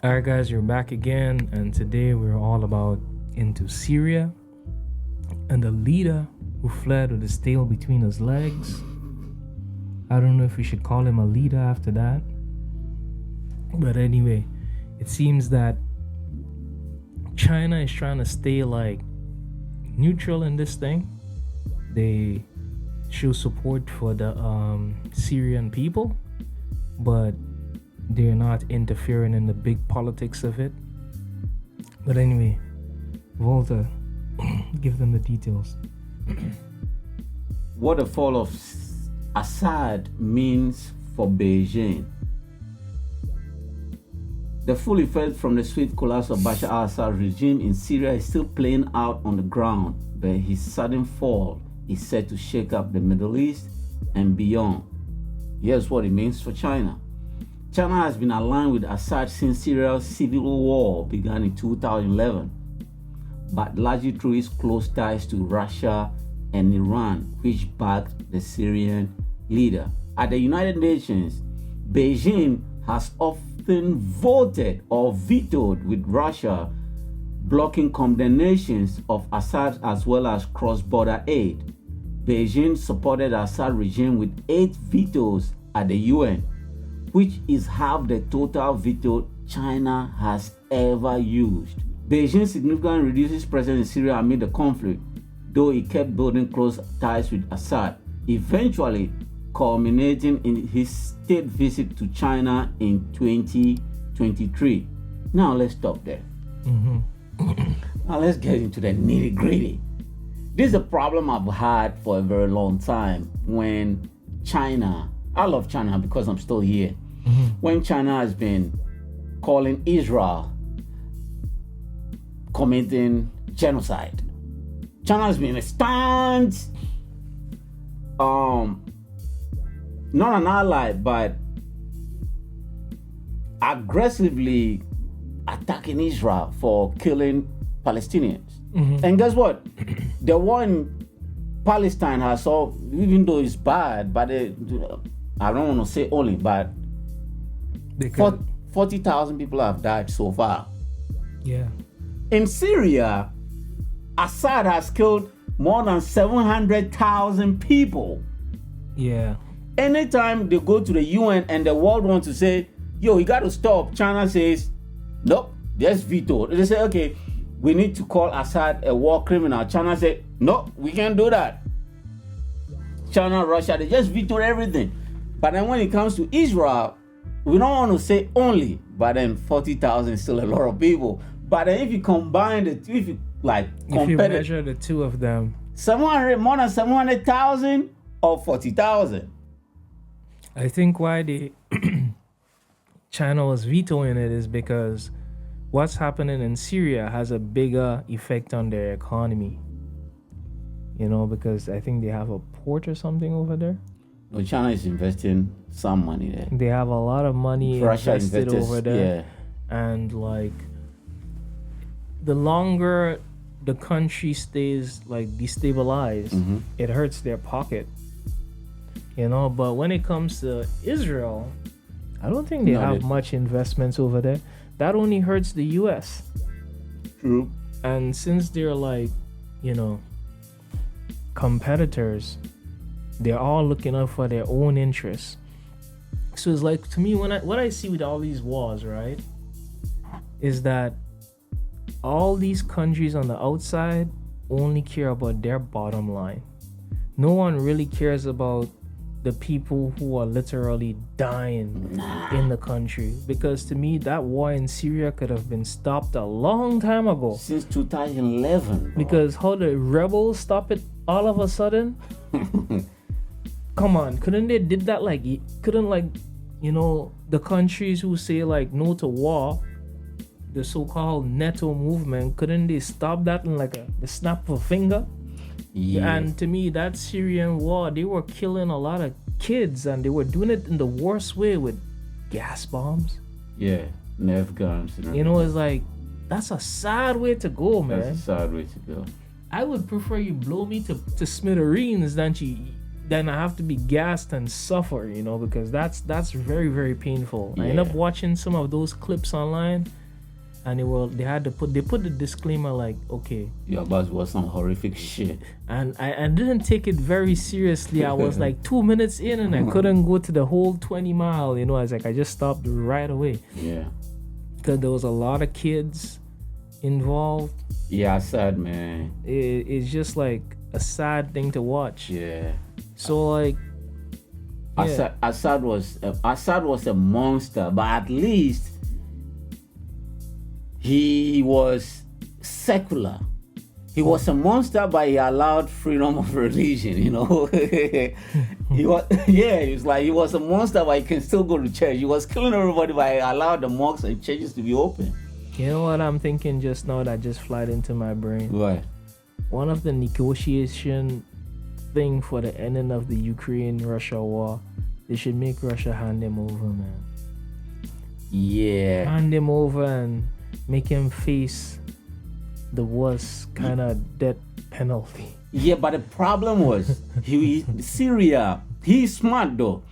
Alright guys, you're back again, and today we're all about into Syria and the leader who fled with his tail between his legs. I don't know if we should call him a leader after that. But anyway, it seems that China is trying to stay like neutral in this thing. They show support for the Syrian people, but they're not interfering in the big politics of it. But anyway, Volta, give them the details. What the fall of Assad means for Beijing. The full effect from the swift collapse of Bashar al-Assad regime in Syria is still playing out on the ground, but his sudden fall is set to shake up the Middle East and beyond. Here's what it means for China. China has been aligned with Assad since Syria's civil war began in 2011, but largely through its close ties to Russia and Iran, which backed the Syrian leader. At the United Nations, Beijing has often voted or vetoed with Russia, blocking condemnations of Assad as well as cross-border aid. Beijing supported the Assad regime with 8 vetoes at the UN, which is half the total veto China has ever used. Beijing significantly reduced its presence in Syria amid the conflict, though it kept building close ties with Assad, eventually culminating in his state visit to China in 2023. Now let's stop there. Now let's get into the nitty-gritty. This is a problem I've had for a very long time when China, I love China because I'm still here. When China has been calling Israel committing genocide, China has been a stand, not an ally, but aggressively attacking Israel for killing Palestinians. And guess what? The war in Palestine has all, even though it's bad, but I don't want to say only, but 40,000 people have died so far. Yeah. In Syria, Assad has killed more than 700,000 people. Yeah. Anytime they go to the UN and the world wants to say, yo, you got to stop, China says, nope, just veto. They say, okay, we need to call Assad a war criminal. China said, no, we can't do that. China, Russia, they just vetoed everything. But then when it comes to Israel, we don't want to say only, but then 40,000 is still a lot of people. But then if you combine the two, if you measure the two of them, 700, more than 700,000 or 40,000. I think why China was vetoing it is because what's happening in Syria has a bigger effect on their economy. You know, because I think they have a port or something over there. Well, China is investing some money there. They have a lot of money invested over there. Yeah. And like the longer the country stays like destabilized, it hurts their pocket. You know, but when it comes to Israel, I don't think they have much investments over there. That only hurts the US. True. And since they're like, you know, competitors, they're all looking out for their own interests. So it's like, to me, what I see with all these wars, right, is that all these countries on the outside only care about their bottom line. No one really cares about the people who are literally dying in the country. Because to me, that war in Syria could have been stopped a long time ago. Since 2011. Because how the rebels stop it all of a sudden? Come on, couldn't they did that you know, the countries who say like no to war, the so-called NATO movement, couldn't they stop that in like the snap of a finger? Yeah. And to me, that Syrian war, they were killing a lot of kids, and they were doing it in the worst way with gas bombs. Yeah, nerve guns. You know, it's like, that's a sad way to go, man. That's a sad way to go. I would prefer you blow me to smithereens than then I have to be gassed and suffer, you know, because that's very, very painful. I end up watching some of those clips online, and they put the disclaimer like, okay, you're about to watch some horrific shit. And I didn't take it very seriously. I was like 2 minutes in, and I couldn't go to the whole 20 mile, you know. I just stopped right away. Yeah. Because there was a lot of kids involved. Yeah, sad, man. It's just like a sad thing to watch. Yeah. So like, Assad was a monster, but at least he was secular. He was a monster, but he allowed freedom of religion. You know, he was a monster, but he can still go to church. He was killing everybody, but he allowed the mosques and churches to be open. You know what I'm thinking just now that just flied into my brain? What? One of the negotiation thing for the ending of the Ukraine-Russia war, they should make Russia hand him over, man. Yeah. Hand him over and make him face the worst kind of death penalty. Yeah, but the problem was Syria. He's smart though.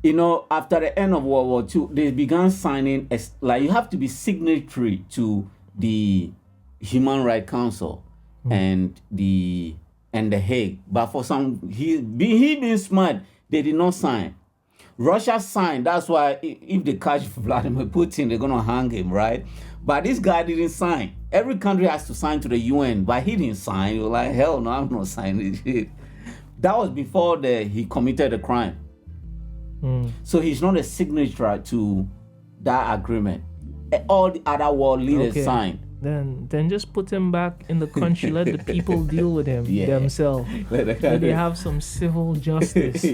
You know, after the end of World War II, they began signing you have to be signatory to the Human Rights Council and the Hague. But for some, he being smart, they did not sign. Russia signed. That's why if they catch Vladimir Putin, they're gonna hang him, right? But this guy didn't sign. Every country has to sign to the UN, but he didn't sign. He was like, hell no, I'm not signing it. That was before he committed a crime. So he's not a signature to that agreement. All the other world leaders signed. Then just put him back in the country. Let the people deal with him themselves. Let they have some civil justice.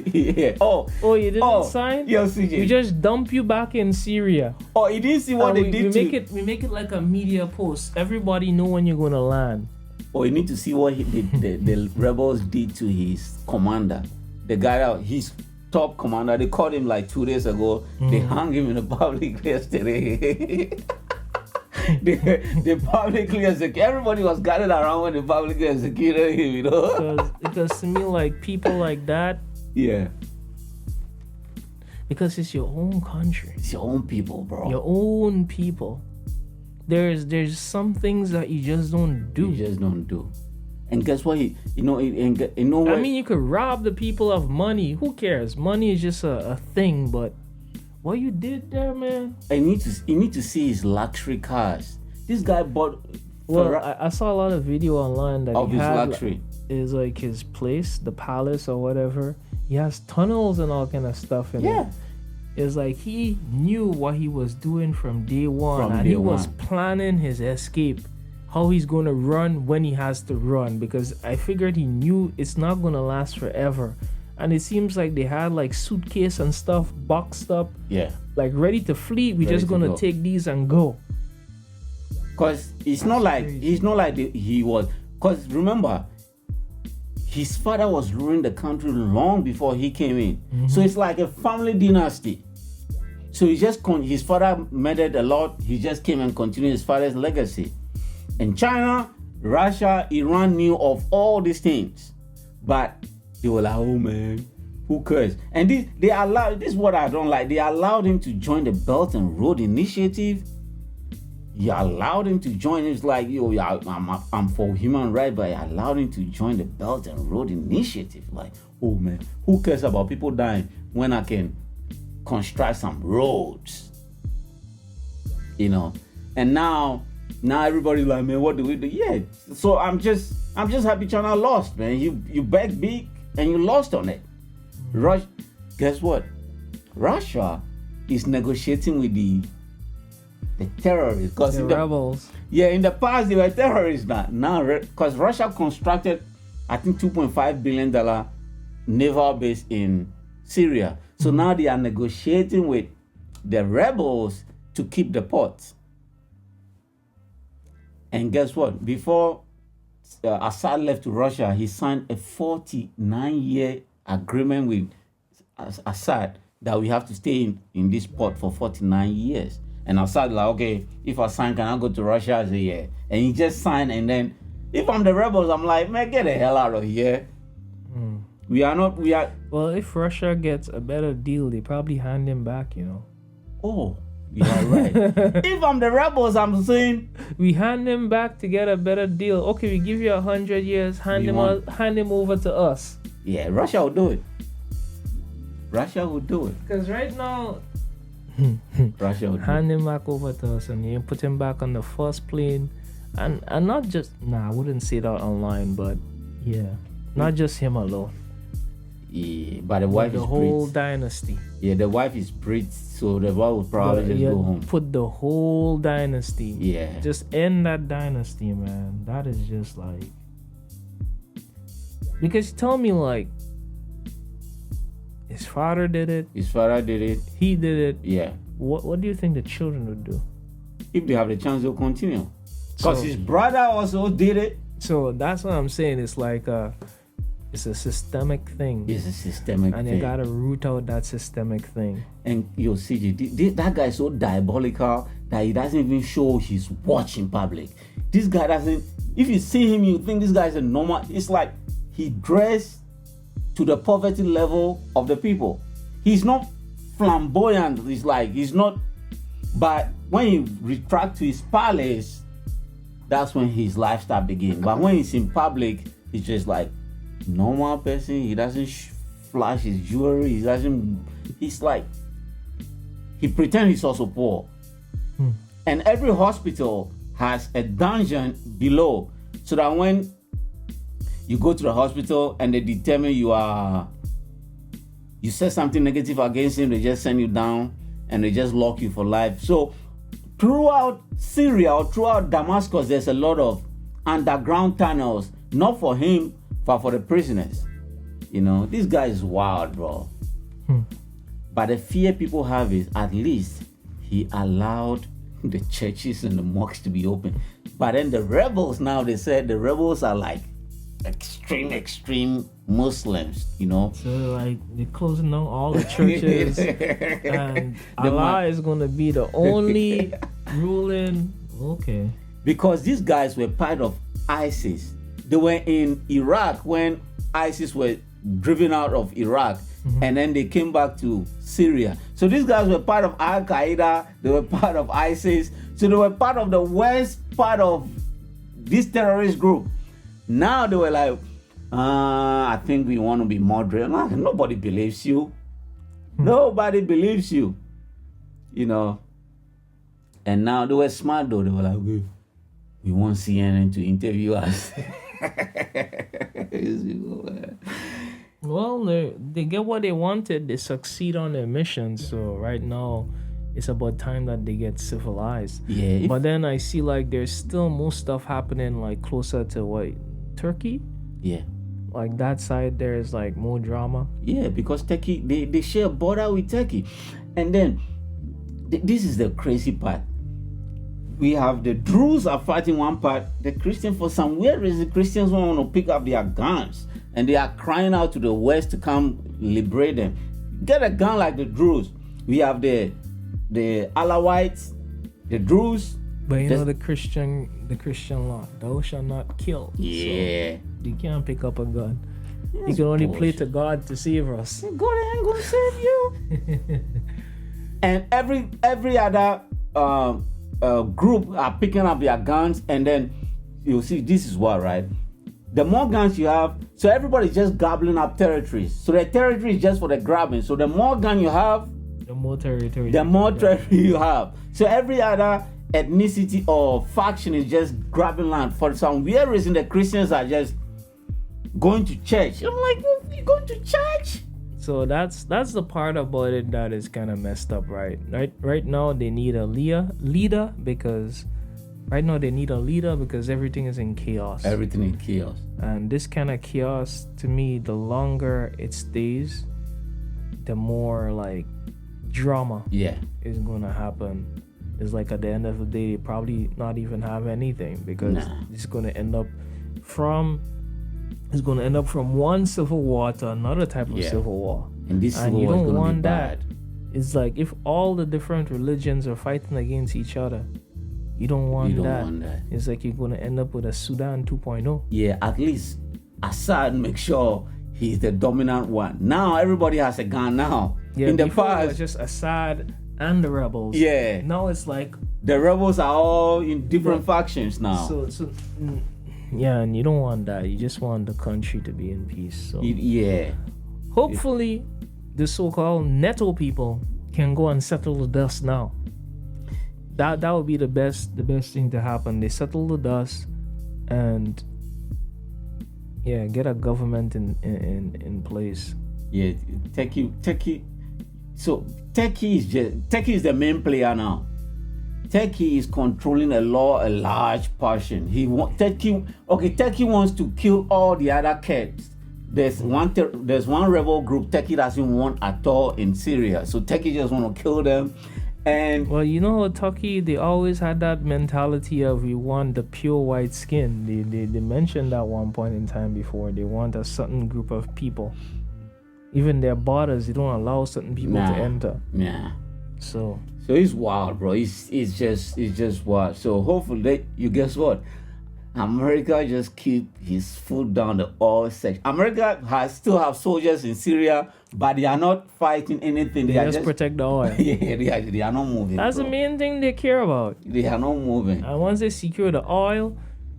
Oh, you didn't sign? Yes, we just dump you back in Syria. Oh, you didn't see what they did we make it like a media post. Everybody know when you're gonna land. Oh, you need to see what the rebels did to his commander. The guy his top commander. They caught him like 2 days ago. They hung him in the public yesterday. They publicly executed. Everybody was gathered around when they publicly executed him, you know. Because to me, like people like that. Yeah. Because it's your own country. It's your own people, bro. Your own people. There's some things that you just don't do. You just don't do. And guess what? I mean, you could rob the people of money. Who cares? Money is just a thing, but what you did there, man. You need to see his luxury cars. This guy bought. Well, I saw a lot of video online that of he his had, luxury. Is like his place, the palace or whatever. He has tunnels and all kind of stuff in it. It's like he knew what he was doing from day one, he was planning his escape. How he's going to run when he has to run, because I figured he knew it's not going to last forever. And it seems like they had like suitcase and stuff boxed up, like ready to flee. We're just going to take these and go. Because it's not like he was. Because remember, his father was ruling the country long before he came in. So it's like a family dynasty. So his father murdered a lot. He just came and continued his father's legacy. And China, Russia, Iran knew of all these things, but they were like, "Oh man, who cares?" And this is what I don't like. They allowed him to join the Belt and Road Initiative. You allowed him to join. It's like, yo, I'm for human rights, but I allowed him to join the Belt and Road Initiative. Like, oh man, who cares about people dying when I can construct some roads? You know, and now everybody's like, man, what do we do? Yeah. So I'm just happy China lost, man. You bet big and you lost on it. Guess what? Russia is negotiating with the terrorists. The rebels. In the past they were terrorists. Now, because Russia constructed, I think, $2.5 billion naval base in Syria. So now they are negotiating with the rebels to keep the ports. And guess what? Before Assad left to Russia, he signed a 49-year agreement with Assad that we have to stay in this port for 49 years. And Assad like, okay, if I sign, can I go to Russia? I say, yeah. And he just signed, and then if I'm the rebels, I'm like, man, get the hell out of here. We are not. We are. Well, if Russia gets a better deal, they probably hand him back, you know. Oh, you are right. If I'm the rebels, I'm saying we hand him back to get a better deal. Okay, we give you 100 years. Hand him over to us. Yeah, Russia will do it. Russia will do it. Because right now, Russia will hand him back over to us, and you put him back on the first plane, and not just. Nah, I wouldn't say that online, but yeah, not just him alone. Yeah, but the wife is the whole Brit. dynasty. Yeah, the wife is Brit, so the wife will probably just go home. Put the whole dynasty. Yeah. Just end that dynasty, man. That is just like. Because tell me, like, his father did it. His father did it. He did it. Yeah. What do you think the children would do? If they have the chance, they'll continue. Because his brother also did it. So that's what I'm saying. It's like it's a systemic thing. It's a systemic and thing. you gotta root out that systemic thing. And you'll see, that guy is so diabolical that he doesn't even show his watch in public. This guy doesn't. If you see him, you think this guy is a normal. It's like he dressed to the poverty level of the people. He's not flamboyant. He's not. But when he retract to his palace, that's when his lifestyle begins. But when he's in public, he's just like normal person. He doesn't flash his jewelry. He doesn't. He's like he pretends he's also poor. And every hospital has a dungeon below, so that when you go to the hospital and they determine you said something negative against him, they just send you down and they just lock you for life. So throughout Syria or throughout Damascus, there's a lot of underground tunnels, not for him, but for the prisoners. You know, this guy is wild, bro. But the fear people have is at least he allowed the churches and the mosques to be open. But then the rebels now, they said the rebels are like extreme Muslims, you know. So like they're closing down all the churches and Allah is gonna be the only ruling. Okay. Because these guys were part of ISIS. They were in Iraq when ISIS were driven out of Iraq, and then they came back to Syria. So these guys were part of Al Qaeda. They were part of ISIS. So they were part of the worst part of this terrorist group. Now they were like, I think we want to be moderate. Nobody believes you. Nobody believes you. You know. And now they were smart though. They were like, we want CNN to interview us. Well, they get what they wanted. They succeed on their mission. So right now, it's about time that they get civilized. Yeah. But then I see like there's still more stuff happening like closer to Turkey? Yeah. Like that side there is like more drama. Yeah, because Turkey, they share a border with Turkey. And then, this is the crazy part. We have the Druze are fighting one part. The Christians, for some weird reason, Christians want to pick up their guns. And they are crying out to the West to come liberate them. Get a gun like the Druze. We have the Alawites, the Druze. But you know the Christian law, thou shalt not kill. Yeah. So you can't pick up a gun. You can only pray to God to save us. God ain't gonna save you. And every other group are picking up their guns, and then you'll see this is what, right? The more guns you have, so everybody's just gobbling up territories. So the territory is just for the grabbing. So the more gun you have, the more territory you have. So every other ethnicity or faction is just grabbing land. For some weird reason, the Christians are just going to church. I'm like, you going to church? So that's the part about it that is kind of messed up, right? Right now they need a leader because everything is in chaos. Everything in chaos. And this kind of chaos, to me, the longer it stays, the more like drama is gonna happen. It's like at the end of the day, they probably not even have anything because it's gonna end up from one civil war to another type of civil war. And this civil you war don't is gonna want be that. bad. It's like if all the different religions are fighting against each other, you don't want that. It's like you're gonna end up with a Sudan 2.0. Yeah, at least Assad make sure he's the dominant one. Now everybody has a gun now. Yeah, in the before it was past, just Assad and the rebels. yeah, Now it's like the rebels are all in different factions now. Yeah, and you don't want that. You just want the country to be in peace. So Yeah. hopefully the so-called Neto people can go and settle the dust now. That would be the best thing to happen. They settle the dust and get a government in place. Yeah, Turkey. So Turkey is the main player now. Turkey is controlling a large portion. Turkey wants to kill all the other Kurds. There's one rebel group Turkey doesn't want at all in Syria. So Turkey just want to kill them. And well, you know, Turkey, they always had that mentality of we want the pure white skin. They mentioned that one point in time before. They want a certain group of people. Even their borders, they don't allow certain people to enter. Yeah. So it's wild, bro. It's just wild. So hopefully, you guess what? America just keep his foot down the oil section. America still have soldiers in Syria, but they are not fighting anything. They just protect the oil. Yeah, they are not moving. That's the main thing they care about. They are not moving. And once they secure the oil,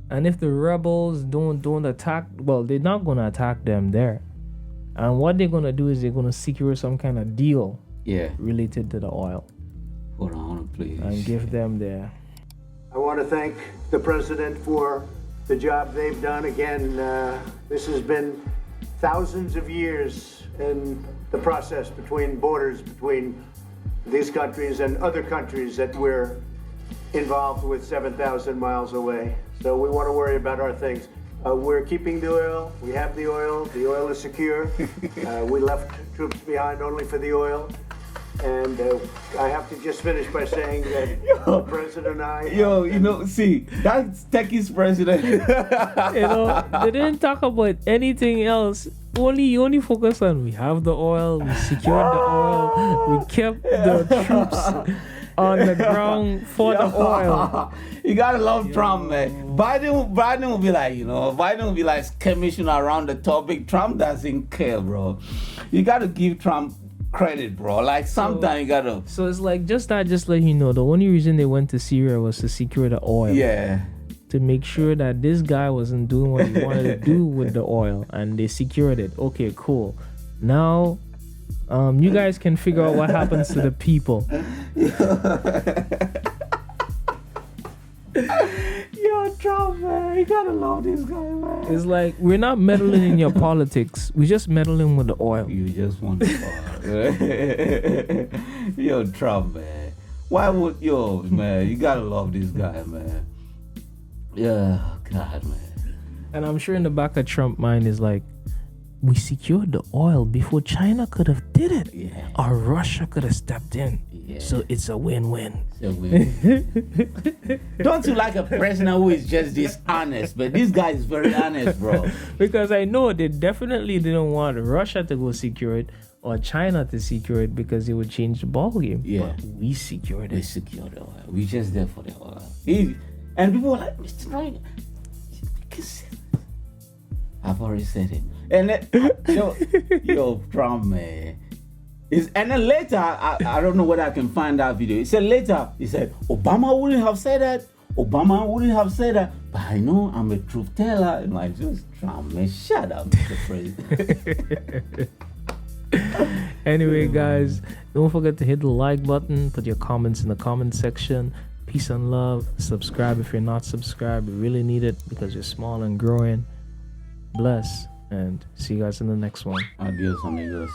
and if the rebels don't attack, well, they're not gonna attack them there. And what they're gonna do is they're gonna secure some kind of deal. Yeah. Related to the oil. Hold on, please. And give them their. I want to thank the president for the job they've done. Again, this has been thousands of years in the process between borders between these countries and other countries that we're involved with 7,000 miles away. So we want to worry about our things. We're keeping the oil. We have the oil. The oil is secure. We left troops behind only for the oil. And I have to just finish by saying that the president and I... see, that's Turkey's president. They didn't talk about anything else. Only focus on we have the oil, we secured the oil, we kept the troops on the ground for the oil. You gotta love Trump, man. Biden will be like, Biden will be like skirmishing around the topic. Trump doesn't care, bro. You gotta give Trump credit, bro. Like sometimes you gotta. So it's like just let you know the only reason they went to Syria was to secure the oil. Yeah. To make sure that this guy wasn't doing what he wanted to do with the oil, and they secured it. Okay, cool. Now, you guys can figure out what happens to the people. Yo, Trump, man, you gotta love this guy, man. It's like we're not meddling in your politics. We're just meddling with the oil. You just want the oil. Yo, Trump, man. Why would man? You gotta love this guy, man. Yeah, God, man. And I'm sure in the back of Trump's mind is like, we secured the oil before China could have did it. Yeah. Or Russia could have stepped in. Yeah. So it's a win-win. It's a win. Don't you like a president who is just this honest? But this guy is very honest, bro. Because I know they definitely didn't want Russia to go secure it or China to secure it because it would change the ball game. Yeah. But we secured it. We secured the oil. We just there for the oil. And people were like, Mr. Ryan, I've already said it. And then, Trump, man. And then later, I don't know whether I can find that video. He said Obama wouldn't have said that. Obama wouldn't have said that. But I know I'm a truth teller. And like, just Trump, man, shut up, Mr. President. Anyway, guys, don't forget to hit the like button. Put your comments in the comment section. Peace and love. Subscribe if you're not subscribed. We really need it because you're small and growing. Bless. And see you guys in the next one. Adios, amigos.